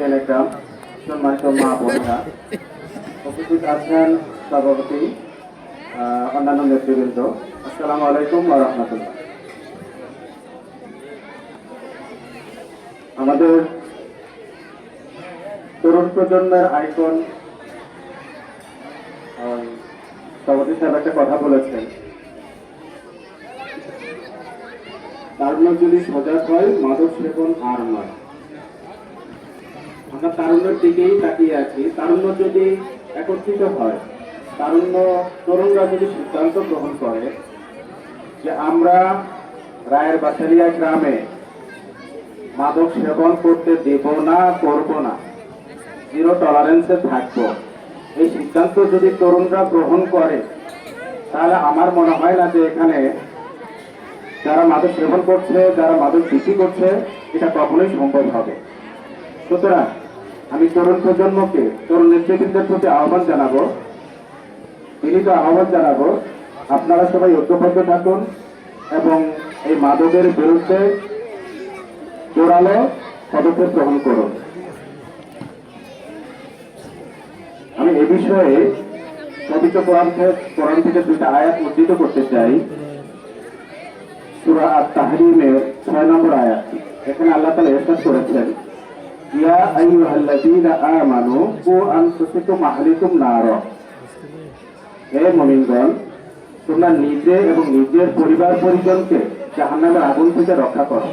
একদম সম্মানিত মা বোনেরা, উপস্থিত আছেন সভাপতি, অন্যান্য নেতৃবৃন্দ, আসসালামু আলাইকুম ওয়া রাহমাতুল্লাহ। আমাদের তরুণ প্রজন্মের আইকন সভাপতি সাহেব একটা কথা বলেছেন, তারুণ্য যদি সজাগ হয় মাদক সেবন আর নয়। আমরা তারুণ্যের দিকেই তাকিয়ে আছি। তারুণ্য যদি একত্রিত হয়, তরুণরা যদি সিদ্ধান্ত গ্রহণ করে যে আমরা রায়ের বাসারিয়া গ্রামে মাদক সেবন করতে দেব না, করব না, জিরো টলারেন্সে থাকবো, এই সিদ্ধান্ত যদি তরুণরা গ্রহণ করে, তাহলে আমার মনে হয় না যে এখানে যারা মাদক সেবন করছে, যারা মাদক বিক্রি করছে, এটা কখনোই সম্ভব হবে। সুতরাং আমি তরুণ প্রজন্মকে, তরুণ নেতৃবৃন্দের প্রতি আহ্বান জানাবো, বিনীত আহ্বান জানাবো, আপনারা সবাই ঐক্যবদ্ধ থাকুন এবং এই মাদকের বিরুদ্ধে জোরালো পদক্ষেপ গ্রহণ করুন। আমি এ বিষয়ে পবিত্র কোরআন থেকে দুইটা আয়াত উদ্ধৃত করতে চাই। সূরা আত-তাহরীমের 6 নম্বর আয়াত। এখানে আল্লাহ তাআলা ইরশাদ করেছেন, ইয়া আইয়ুহাল্লাযীনা আমানু কু আনফুসাকুম ওয়া আহলিকুম নারা। হে মুমিনগণ, তোমরা নিজে এবং নিজের পরিবার পরিজনকে জাহান্নামের আগুন থেকে রক্ষা করো।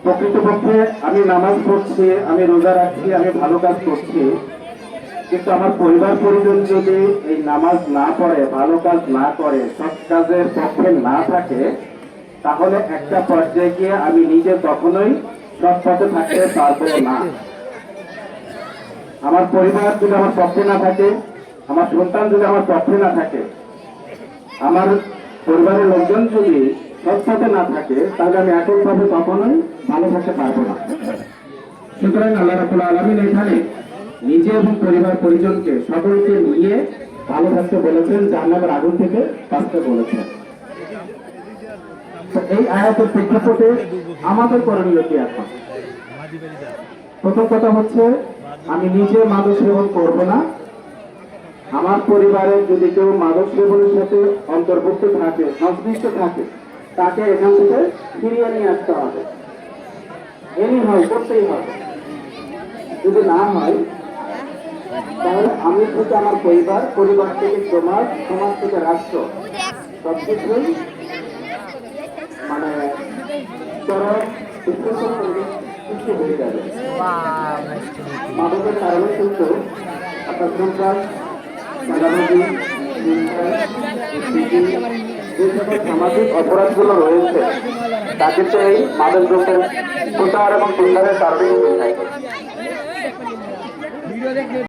প্রকৃতপক্ষে আমি নামাজ পড়ছি, আমি রোজা রাখছি, আমি ভালো কাজ করছি, কিন্তু আমার পরিবার পরিজন যদি এই নামাজ না পড়ে, ভালো কাজ না করে, সৎ কাজের পক্ষে না থাকে, তাহলে একটা পর্যায়ে গিয়ে আমি নিজে কখনোই সৎ পথে থাকতে পারবো না। আমার পরিবার যদি আমার পক্ষে না থাকে, আমার সন্তান যদি আমার পক্ষে না থাকে, আমার পরিবারের লোকজন যদি সৎ পথে না থাকে, তাহলে আমি এককভাবে কখনোই ভালো থাকতে পারবো না। সুতরাং আল্লাহ রাব্বুল আলামিন এখানে নিজে এবং পরিবার পরিজনকে সকলকে নিয়ে ভালো থাকতে বলেছেন, জাহান্নামের আগুন থেকে বাঁচতে বলেছেন। এই আয়াতের প্রেক্ষাপটে আমাদের করণীয় কি এখন? প্রথম কথা হচ্ছে, আমি নিজে মাদক সেবন করব না। আমার পরিবারে যদি কেউ মাদক সেবনের সাথে অন্তর্ভুক্ত থাকে, সংশ্লিষ্ট থাকে, তাকে এখান থেকে ফিরিয়ে নিয়ে আসতে হবে। এমনি হয়, করতেই হবে। যদি না হয়, তাহলে আমি থেকে আমার পরিবার, পরিবার থেকে সমাজ, সমাজ থেকে রাষ্ট্র, সবকিছুই মানে চরম সৃষ্টি হয়ে যাবে। মাদকের কারণে কিন্তু আপনার সন্ত্রাস, যে সকল সামাজিক অপরাধগুলো রয়েছে, তা কিন্তু এই মাদক দ্রব্যের প্রচার এবং প্রসারের কারণে